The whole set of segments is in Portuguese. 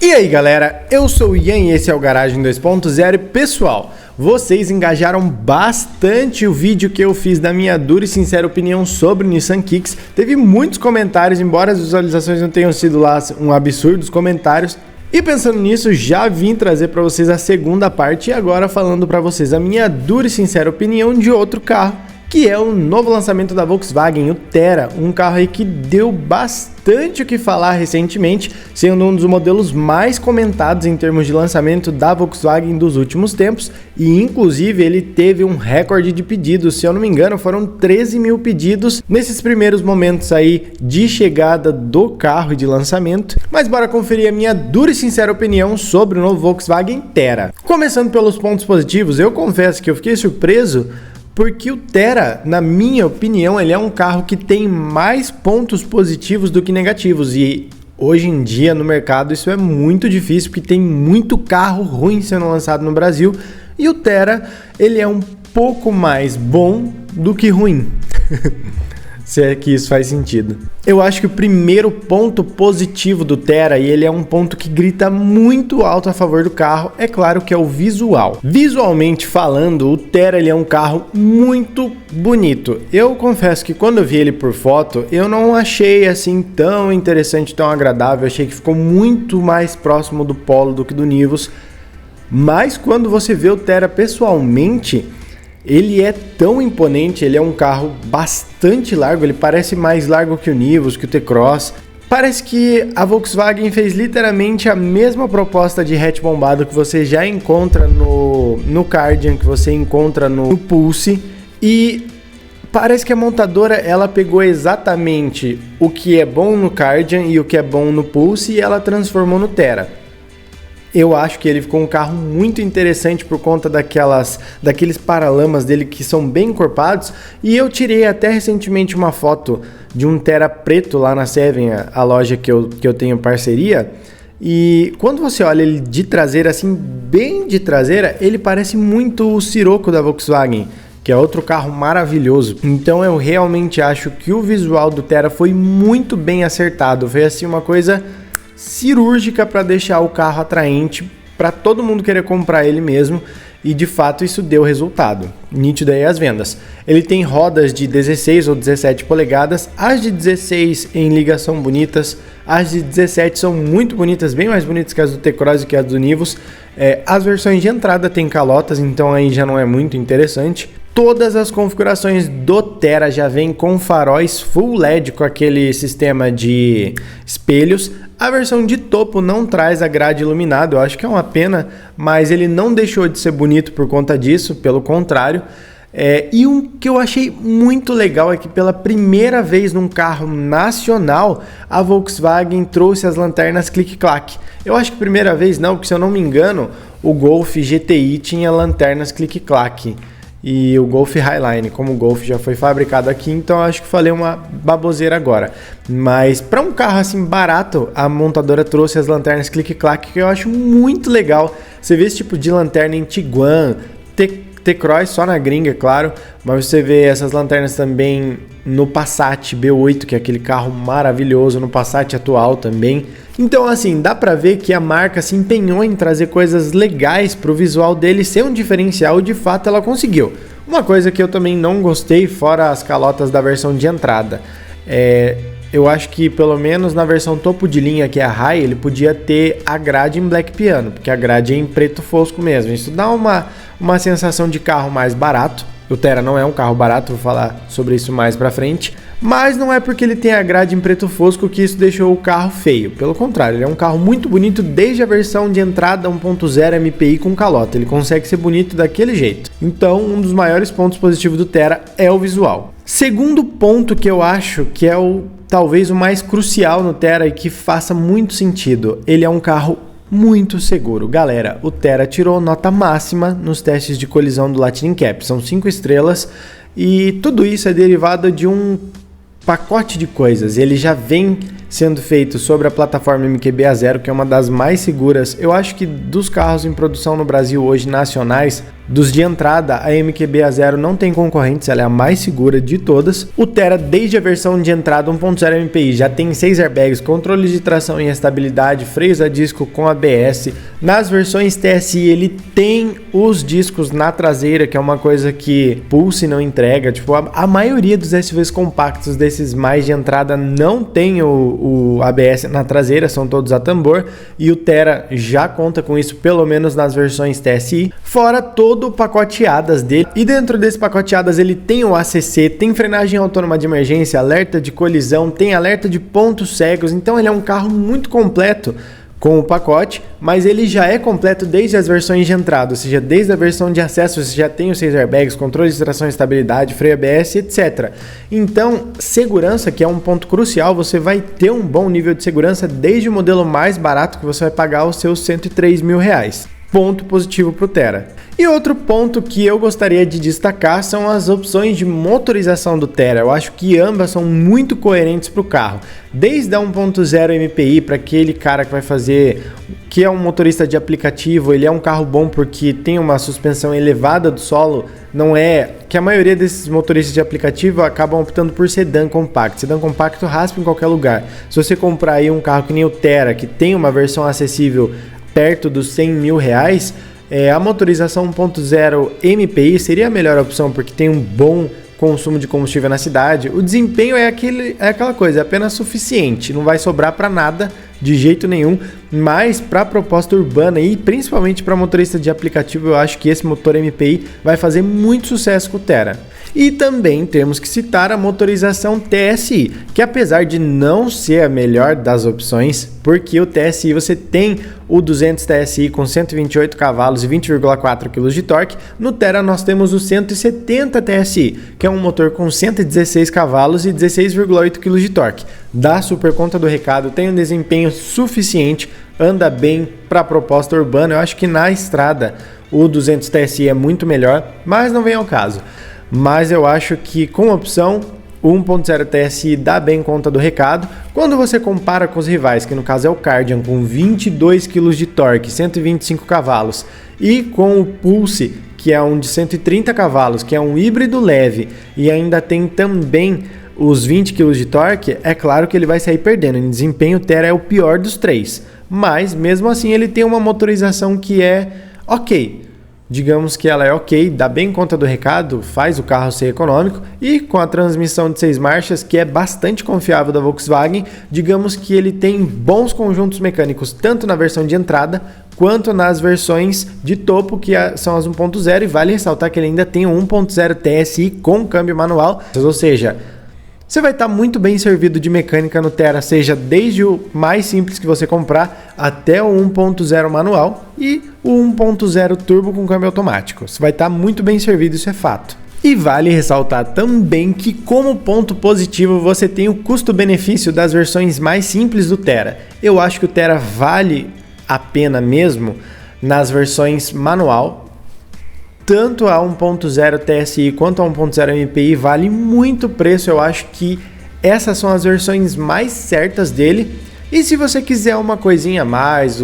E aí galera, eu sou o Ian e esse é o Garagem 2.0 e pessoal, vocês engajaram bastante o vídeo que eu fiz da minha dura e sincera opinião sobre o Nissan Kicks. Teve muitos comentários, embora as visualizações não tenham sido lá um absurdo os comentários. E pensando nisso, já vim trazer para vocês a segunda parte e agora falando para vocês a minha dura e sincera opinião de outro carro, que é o novo lançamento da Volkswagen, o Thera, um carro aí que deu bastante o que falar recentemente, sendo um dos modelos mais comentados em termos de lançamento da Volkswagen dos últimos tempos, e inclusive ele teve um recorde de pedidos, se eu não me engano foram 13 mil pedidos nesses primeiros momentos aí de chegada do carro e de lançamento. Mas bora conferir a minha dura e sincera opinião sobre o novo Volkswagen Thera. Começando pelos pontos positivos, eu confesso que eu fiquei surpreso porque o Thera, na minha opinião, ele é um carro que tem mais pontos positivos do que negativos. E hoje em dia no mercado isso é muito difícil, porque tem muito carro ruim sendo lançado no Brasil. E o Thera, ele é um pouco mais bom do que ruim. Se é que isso faz sentido. Eu acho que o primeiro ponto positivo do Thera, e ele é um ponto que grita muito alto a favor do carro, é claro que é o visual. Visualmente falando, o Thera ele é um carro muito bonito. Eu confesso que quando eu vi ele por foto, eu não achei assim tão interessante, tão agradável. Eu achei que ficou muito mais próximo do Polo do que do Nivus. Mas quando você vê o Thera pessoalmente, ele é tão imponente, ele é um carro bastante largo, ele parece mais largo que o Nivus, que o T-Cross. Parece que a Volkswagen fez literalmente a mesma proposta de hatch bombado que você já encontra no Kardian, que você encontra no Pulse. E parece que a montadora ela pegou exatamente o que é bom no Kardian e o que é bom no Pulse e ela transformou no Thera. Eu acho que ele ficou um carro muito interessante por conta daqueles paralamas dele que são bem encorpados. E eu tirei até recentemente uma foto de um Thera preto lá na Seven, a loja que eu tenho parceria. E quando você olha ele de traseira, assim, bem de traseira, ele parece muito o Sirocco da Volkswagen, que é outro carro maravilhoso. Então eu realmente acho que o visual do Thera foi muito bem acertado. Foi assim uma coisa cirúrgica para deixar o carro atraente para todo mundo querer comprar ele mesmo, e de fato isso deu resultado nítido aí as vendas. Ele tem rodas de 16 ou 17 polegadas, as de 16 em ligação bonitas, as de 17 são muito bonitas, bem mais bonitas que as do T-Cross e que as do Nivus. As versões de entrada tem calotas, então aí já não é muito interessante. Todas as configurações do Thera já vêm com faróis Full LED com aquele sistema de espelhos. A versão de topo não traz a grade iluminada, eu acho que é uma pena, mas ele não deixou de ser bonito por conta disso, pelo contrário. E um que eu achei muito legal é que pela primeira vez num carro nacional, a Volkswagen trouxe as lanternas clique-claque. Eu acho que primeira vez não, porque se eu não me engano, o Golf GTI tinha lanternas clique-claque. E o Golf Highline, como o Golf já foi fabricado aqui, então acho que falei uma baboseira agora. Mas para um carro assim barato, a montadora trouxe as lanternas clique-claque, que eu acho muito legal. Você vê esse tipo de lanterna em Tiguan, T-Cross só na gringa, é claro, mas você vê essas lanternas também no Passat B8, que é aquele carro maravilhoso, no Passat atual também. Então assim, dá pra ver que a marca se empenhou em trazer coisas legais pro visual dele ser um diferencial, e de fato ela conseguiu. Uma coisa que eu também não gostei, fora as calotas da versão de entrada, eu acho que pelo menos na versão topo de linha, que é a High, ele podia ter a grade em Black Piano, porque a grade é em preto fosco mesmo. Isso dá uma sensação de carro mais barato. O Thera não é um carro barato, vou falar sobre isso mais pra frente. Mas não é porque ele tem a grade em preto fosco que isso deixou o carro feio. Pelo contrário, ele é um carro muito bonito desde a versão de entrada 1.0 MPI com calota. Ele consegue ser bonito daquele jeito. Então, um dos maiores pontos positivos do Thera é o visual. Segundo ponto que eu acho que é talvez o mais crucial no Thera e que faça muito sentido. Ele é um carro muito seguro. Galera, o Thera tirou nota máxima nos testes de colisão do Lightning Cap. São 5 estrelas e tudo isso é derivado de um pacote de coisas. Ele já vem sendo feito sobre a plataforma MQB-A0, que é uma das mais seguras. Eu acho que dos carros em produção no Brasil hoje nacionais, Dos de entrada, a MQB A0 não tem concorrentes, ela é a mais segura de todas. O Tera, desde a versão de entrada 1.0 MPI, já tem 6 airbags, controle de tração e estabilidade, freios a disco com ABS. Nas versões TSI, ele tem os discos na traseira, que é uma coisa que Pulse não entrega. Tipo, a maioria dos SUVs compactos desses mais de entrada não tem o ABS na traseira, são todos a tambor. E o Tera já conta com isso, pelo menos nas versões TSI. Fora todo o pacote ADAS dele, e dentro desse pacote ADAS ele tem o ACC, tem frenagem autônoma de emergência, alerta de colisão, tem alerta de pontos cegos, então ele é um carro muito completo com o pacote, mas ele já é completo desde as versões de entrada, ou seja, desde a versão de acesso você já tem os 6 airbags, controle de tração e estabilidade, freio ABS, etc. Então, segurança, que é um ponto crucial, você vai ter um bom nível de segurança desde o modelo mais barato, que você vai pagar os seus R$103 mil. Ponto positivo para o Tera. E outro ponto que eu gostaria de destacar são as opções de motorização do Tera. Eu acho que ambas são muito coerentes para o carro. Desde a 1.0 MPI para aquele cara que vai fazer, que é um motorista de aplicativo, ele é um carro bom porque tem uma suspensão elevada do solo. Não é que a maioria desses motoristas de aplicativo acabam optando por sedã compacto. Sedã compacto raspa em qualquer lugar. Se você comprar aí um carro que nem o Tera, que tem uma versão acessível perto dos R$100 mil, a motorização 1.0 MPI seria a melhor opção, porque tem um bom consumo de combustível na cidade. O desempenho é aquela coisa, é apenas suficiente, não vai sobrar para nada de jeito nenhum, mas para a proposta urbana e principalmente para motorista de aplicativo, eu acho que esse motor MPI vai fazer muito sucesso com o Tera. E também temos que citar a motorização TSI, que apesar de não ser a melhor das opções, porque o TSI você tem o 200 TSI com 128 cavalos e 20,4 kg de torque, no Tera nós temos o 170 TSI, que é um motor com 116 cavalos e 16,8 kg de torque. Dá super conta do recado, tem um desempenho suficiente, anda bem para a proposta urbana. Eu acho que na estrada o 200 TSI é muito melhor, mas não vem ao caso. Mas eu acho que com opção o 1.0 TSI dá bem conta do recado. Quando você compara com os rivais, que no caso é o Kardian com 22 kg de torque, 125 cavalos, e com o Pulse, que é um de 130 cavalos, que é um híbrido leve e ainda tem também os 20 kg de torque, é claro que ele vai sair perdendo. Em desempenho, o Tera é o pior dos três, mas mesmo assim ele tem uma motorização que é ok. Digamos que ela é ok, dá bem conta do recado, faz o carro ser econômico, e com a transmissão de 6 marchas, que é bastante confiável da Volkswagen, digamos que ele tem bons conjuntos mecânicos, tanto na versão de entrada, quanto nas versões de topo, que são as 1.0, e vale ressaltar que ele ainda tem o 1.0 TSI com câmbio manual, ou seja, você vai estar muito bem servido de mecânica no Tera, seja desde o mais simples que você comprar até o 1.0 manual e o 1.0 turbo com câmbio automático. Você vai estar muito bem servido, isso é fato. E vale ressaltar também que, como ponto positivo, você tem o custo-benefício das versões mais simples do Tera. Eu acho que o Tera vale a pena mesmo nas versões manual. Tanto a 1.0 TSI quanto a 1.0 MPI vale muito preço. Eu acho que essas são as versões mais certas dele. E se você quiser uma coisinha a mais,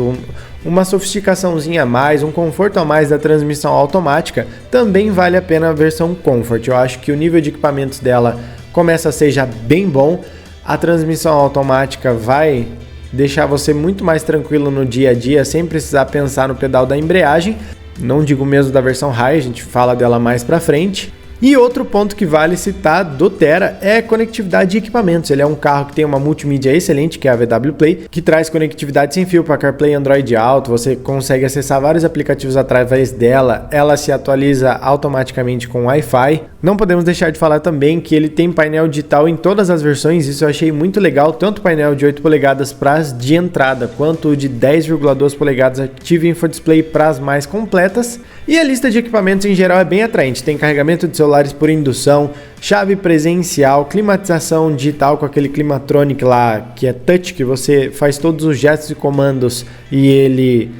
uma sofisticaçãozinha a mais, um conforto a mais da transmissão automática, também vale a pena a versão Comfort. Eu acho que o nível de equipamentos dela começa a ser já bem bom. A transmissão automática vai deixar você muito mais tranquilo no dia a dia, sem precisar pensar no pedal da embreagem. Não digo mesmo da versão High, a gente fala dela mais pra frente. E outro ponto que vale citar do Tera é a conectividade de equipamentos. Ele é um carro que tem uma multimídia excelente, que é a VW Play, que traz conectividade sem fio para CarPlay, Android Auto. Você consegue acessar vários aplicativos através dela. Ela se atualiza automaticamente com Wi-Fi. Não podemos deixar de falar também que ele tem painel digital em todas as versões. Isso eu achei muito legal, tanto o painel de 8 polegadas para as de entrada, quanto o de 10,2 polegadas Active Info Display para as mais completas. E a lista de equipamentos em geral é bem atraente. Tem carregamento de celulares por indução, chave presencial, climatização digital com aquele Climatronic lá, que é touch, que você faz todos os gestos e comandos e ele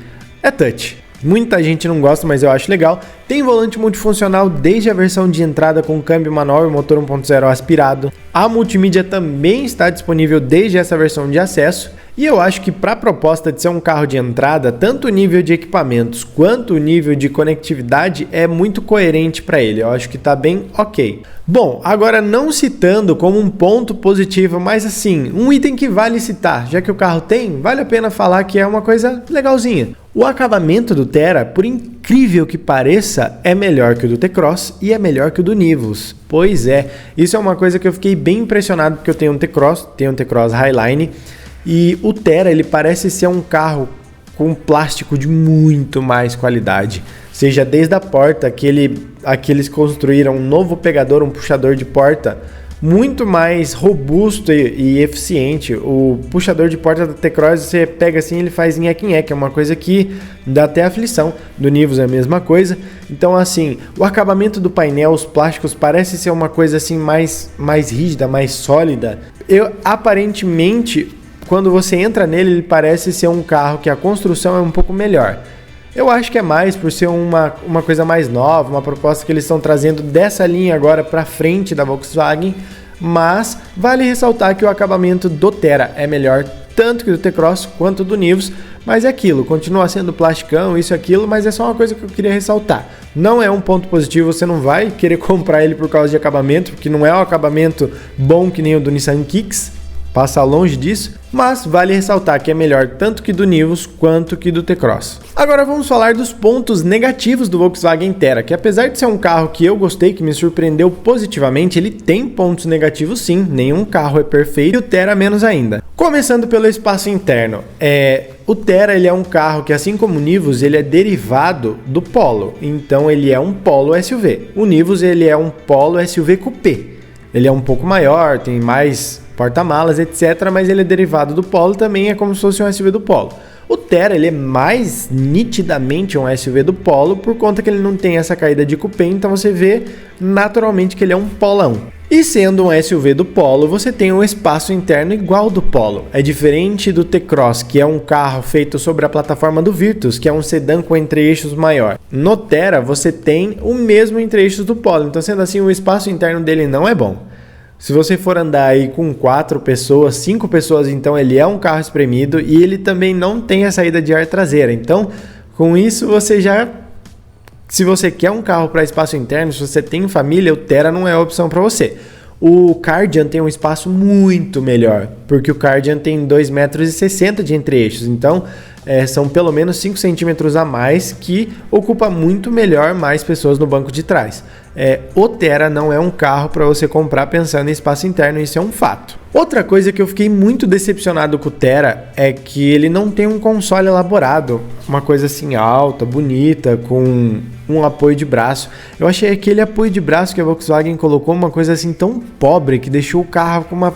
é touch. Muita gente não gosta, mas eu acho legal. Tem volante multifuncional desde a versão de entrada com câmbio manual e motor 1.0 aspirado. A multimídia também está disponível desde essa versão de acesso. E eu acho que para a proposta de ser um carro de entrada, tanto o nível de equipamentos quanto o nível de conectividade é muito coerente para ele. Eu acho que está bem ok. Bom, agora não citando como um ponto positivo, mas assim, um item que vale citar, já que o carro tem, vale a pena falar que é uma coisa legalzinha. O acabamento do Thera, por incrível que pareça, é melhor que o do T-Cross e é melhor que o do Nivus. Pois é, isso é uma coisa que eu fiquei bem impressionado, porque eu tenho um T-Cross Highline, e o Thera, ele parece ser um carro com plástico de muito mais qualidade. Seja desde a porta, que eles construíram um novo pegador, um puxador de porta muito mais robusto e eficiente. O puxador de porta da T-Cross, você pega assim, ele faz nheque-nheque, é uma coisa que dá até aflição. Do Nivus é a mesma coisa. Então assim, o acabamento do painel, os plásticos, parece ser uma coisa assim mais rígida, mais sólida. Aparentemente, quando você entra nele, ele parece ser um carro que a construção é um pouco melhor. Eu acho que é mais por ser uma coisa mais nova, uma proposta que eles estão trazendo dessa linha agora para frente da Volkswagen, mas vale ressaltar que o acabamento do Thera é melhor tanto que do T-Cross quanto do Nivus, mas é aquilo, continua sendo plasticão, isso e aquilo, mas é só uma coisa que eu queria ressaltar. Não é um ponto positivo, você não vai querer comprar ele por causa de acabamento, porque não é um acabamento bom que nem o do Nissan Kicks, passa longe disso, mas vale ressaltar que é melhor tanto que do Nivus quanto que do T-Cross. Agora vamos falar dos pontos negativos do Volkswagen Thera, que apesar de ser um carro que eu gostei, que me surpreendeu positivamente, ele tem pontos negativos sim, nenhum carro é perfeito e o Thera menos ainda. Começando pelo espaço interno, o Thera ele é um carro que, assim como o Nivus, ele é derivado do Polo, então ele é um Polo SUV. O Nivus ele é um Polo SUV Coupé, ele é um pouco maior, tem mais porta-malas, etc, mas ele é derivado do Polo, também é como se fosse um SUV do Polo. O Thera ele é mais nitidamente um SUV do Polo por conta que ele não tem essa caída de coupé, então você vê naturalmente que ele é um polão. E sendo um SUV do Polo, você tem um espaço interno igual do Polo. É diferente do T-Cross, que é um carro feito sobre a plataforma do Virtus, que é um sedã com entre-eixos maior. No Thera você tem o mesmo entre-eixos do Polo, então sendo assim o espaço interno dele não é bom. Se você for andar aí com 4 pessoas, 5 pessoas, então ele é um carro espremido e ele também não tem a saída de ar traseira. Então, com isso você já... Se você quer um carro para espaço interno, se você tem família, o Thera não é a opção para você. O Kardian tem um espaço muito melhor, porque o Kardian tem 2,60 metros de entre-eixos, então são pelo menos 5 centímetros a mais, que ocupa muito melhor mais pessoas no banco de trás. O Thera não é um carro para você comprar pensando em espaço interno, isso é um fato. Outra coisa que eu fiquei muito decepcionado com o Thera é que ele não tem um console elaborado, uma coisa assim alta, bonita, com um apoio de braço. Eu achei aquele apoio de braço que a Volkswagen colocou uma coisa assim tão pobre que deixou o carro com uma...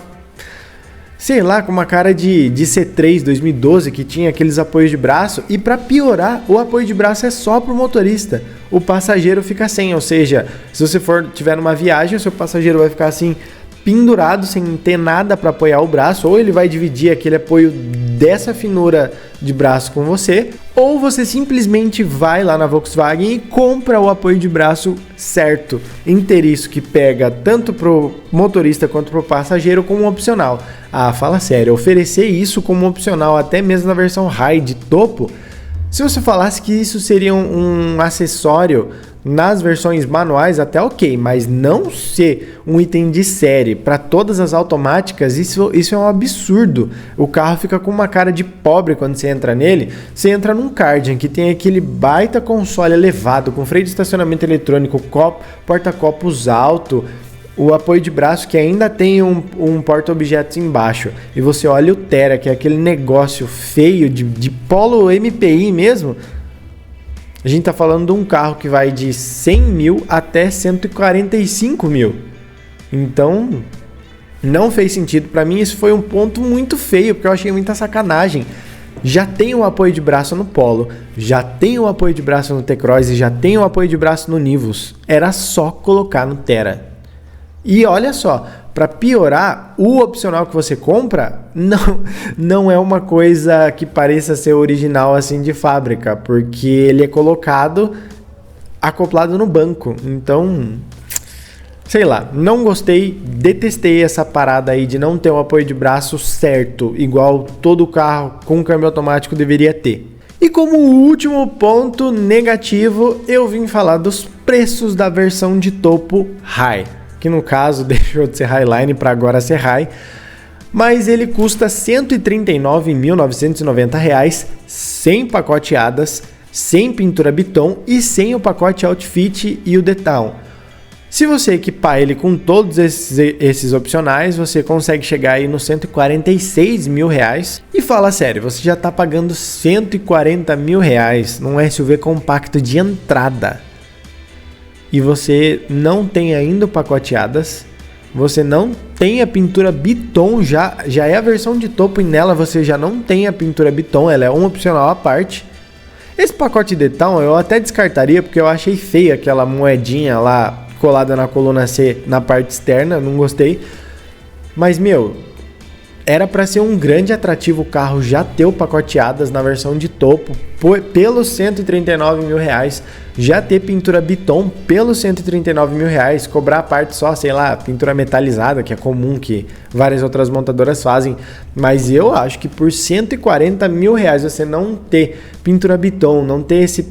sei lá, com uma cara de C3 2012 que tinha aqueles apoios de braço, e para piorar, o apoio de braço é só para o motorista, o passageiro fica sem, ou seja, se você tiver numa viagem, o seu passageiro vai ficar assim pendurado, sem ter nada para apoiar o braço, ou ele vai dividir aquele apoio dessa finura de braço com você, ou você simplesmente vai lá na Volkswagen e compra o apoio de braço certo, inteiriço, que pega tanto pro motorista quanto pro passageiro como opcional. Ah, fala sério, oferecer isso como opcional até mesmo na versão High de topo, se você falasse que isso seria um acessório nas versões manuais, até ok, mas não ser um item de série para todas as automáticas, isso é um absurdo. O carro fica com uma cara de pobre quando você entra nele. Você entra num Kardian que tem aquele baita console elevado, com freio de estacionamento eletrônico, porta-copos alto, o apoio de braço que ainda tem um porta-objetos embaixo, e você olha o Thera, que é aquele negócio feio de Polo MPI mesmo. A gente tá falando de um carro que vai de 100 mil até 145 mil. Então, não fez sentido. Para mim, isso foi um ponto muito feio, porque eu achei muita sacanagem. Já tem o apoio de braço no Polo, já tem o apoio de braço no T-Cross e já tem o apoio de braço no Nivus. Era só colocar no Thera. E olha só, para piorar, o opcional que você compra não é uma coisa que pareça ser original assim de fábrica, porque ele é colocado acoplado no banco. Então, Sei lá, não gostei, detestei essa parada aí de não ter o apoio de braço certo, igual todo carro com câmbio automático deveria ter. E como último ponto negativo, eu vim falar dos preços da versão de topo High, que no caso deixou de ser Highline para agora ser High, mas ele custa R$ 139.990, sem pacoteadas, sem pintura Biton e sem o pacote Outfit e o Detown. Se você equipar ele com todos esses opcionais, você consegue chegar aí nos R$146 mil. E fala sério, você já está pagando R$140 mil num SUV compacto de entrada. E você não tem ainda o pacoteadas, você não tem a pintura Biton, já é a versão de topo e nela você já não tem a pintura Biton, ela é um opcional à parte. Esse pacote Detown eu até descartaria porque eu achei feia aquela moedinha lá colada na coluna C na parte externa, não gostei. Mas, era para ser um grande atrativo o carro já ter o pacoteadas na versão de topo pelos R$139 mil, já ter pintura Biton pelos R$139 mil, cobrar a parte só, sei lá, pintura metalizada, que é comum que várias outras montadoras fazem, mas eu acho que por R$140 mil você não ter pintura Biton, não ter esse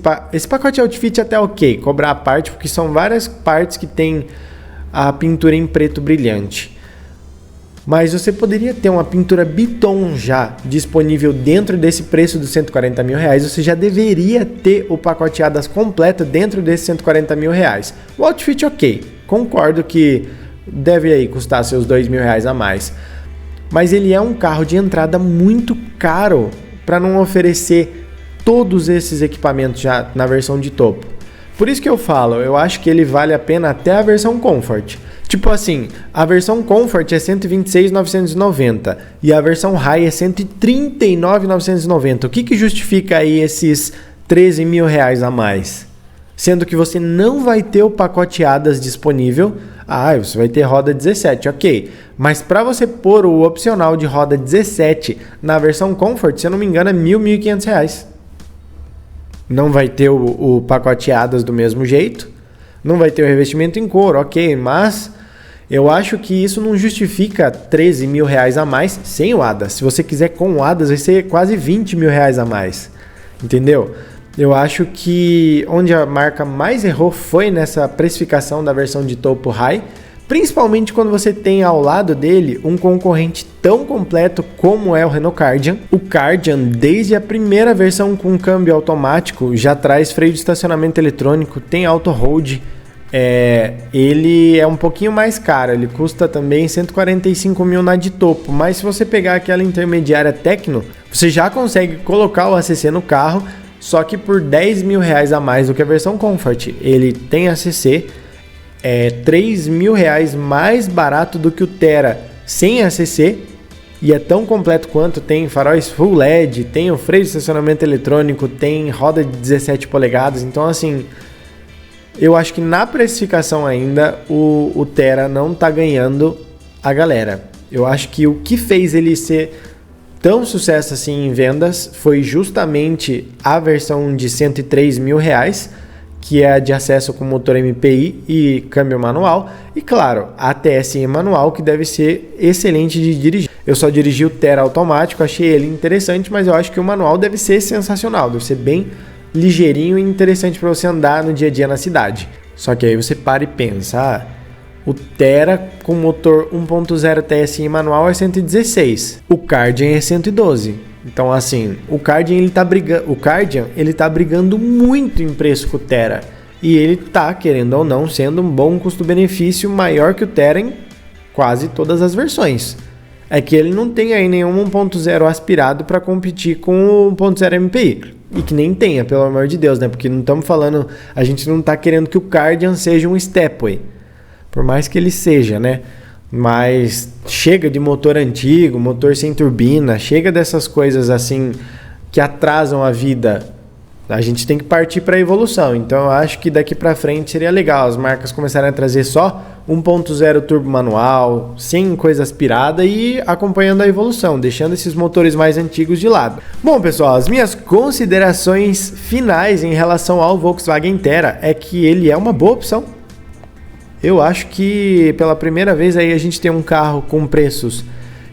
pacote Outfit até ok, cobrar a parte, porque são várias partes que tem a pintura em preto brilhante. Mas você poderia ter uma pintura Biton já disponível dentro desse preço dos R$140 mil, você já deveria ter o pacoteadas completo dentro desses R$140 mil. O Outfit ok, concordo que deve aí custar seus R$2 mil a mais, mas ele é um carro de entrada muito caro para não oferecer todos esses equipamentos já na versão de topo. Por isso que eu falo, eu acho que ele vale a pena até a versão Comfort. Tipo assim, a versão Comfort é R$126.990 e a versão High é R$139.990. O que justifica aí esses R$13 mil a mais? Sendo que você não vai ter o pacoteadas disponível. Você vai ter roda 17, ok. Mas para você pôr o opcional de roda 17 na versão Comfort, se eu não me engano é R$1.000, R$1.500. Não vai ter o pacoteadas do mesmo jeito. Não vai ter o revestimento em couro, ok, mas eu acho que isso não justifica R$13 mil a mais sem o ADAS. Se você quiser com o ADAS, vai ser quase R$20 mil a mais, entendeu? Eu acho que onde a marca mais errou foi nessa precificação da versão de topo High, principalmente quando você tem ao lado dele um concorrente tão completo como é o Renault Kardian. O Kardian, desde a primeira versão com câmbio automático, já traz freio de estacionamento eletrônico, tem auto-hold. Ele é um pouquinho mais caro, ele custa também R$145 mil na de topo, mas se você pegar aquela intermediária Tecno, você já consegue colocar o ACC no carro, só que por R$10 mil a mais do que a versão Comfort. Ele tem ACC, é R$3 mil mais barato do que o Thera sem ACC, e é tão completo quanto, tem faróis Full LED, tem o freio de estacionamento eletrônico, tem roda de 17 polegadas, então assim, eu acho que na precificação ainda o Thera não tá ganhando a galera. Eu acho que o que fez ele ser tão sucesso assim em vendas foi justamente a versão de R$103 mil, que é a de acesso com motor MPI e câmbio manual, e claro, a TSI manual, que deve ser excelente de dirigir. Eu só dirigi o Thera automático, achei ele interessante, mas eu acho que o manual deve ser sensacional, deve ser bem ligeirinho e interessante para você andar no dia a dia na cidade. Só que aí você para e pensa, o Thera com motor 1.0 TSI manual é 116, o Kardian é 112. Então assim, o Kardian ele tá brigando muito em preço com o Thera, e ele tá, querendo ou não, sendo um bom custo-benefício maior que o Thera em quase todas as versões. É que ele não tem aí nenhum 1.0 aspirado para competir com o 1.0 MPI. E que nem tenha, pelo amor de Deus, né? Porque não estamos falando, a gente não tá querendo que o Kardian seja um Stepway. Por mais que ele seja, né? Mas chega de motor antigo, motor sem turbina, chega dessas coisas assim que atrasam a vida. A gente tem que partir para a evolução. Então eu acho que daqui para frente seria legal as marcas começarem a trazer só 1.0 turbo manual, sem coisa aspirada e acompanhando a evolução, deixando esses motores mais antigos de lado. Bom, pessoal, as minhas considerações finais em relação ao Volkswagen Thera é que ele é uma boa opção. eu acho que pela primeira vez aí a gente tem um carro com preços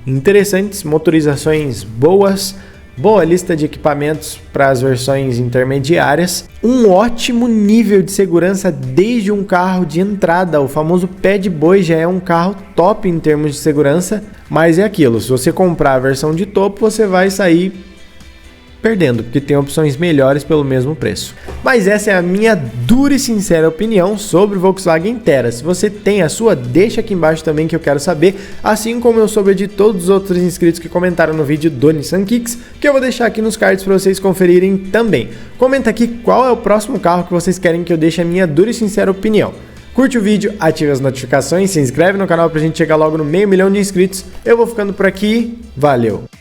interessantes, motorizações boas, boa lista de equipamentos para as versões intermediárias, um ótimo nível de segurança desde um carro de entrada, o famoso pé de boi já é um carro top em termos de segurança, mas é aquilo, se você comprar a versão de topo você vai sair perdendo, porque tem opções melhores pelo mesmo preço. Mas essa é a minha dura e sincera opinião sobre o Volkswagen Tera. Se você tem a sua, deixa aqui embaixo também que eu quero saber, assim como eu soube de todos os outros inscritos que comentaram no vídeo do Nissan Kicks, que eu vou deixar aqui nos cards para vocês conferirem também. Comenta aqui qual é o próximo carro que vocês querem que eu deixe a minha dura e sincera opinião. Curte o vídeo, ative as notificações, se inscreve no canal pra gente chegar logo no 500 mil de inscritos. Eu vou ficando por aqui, valeu!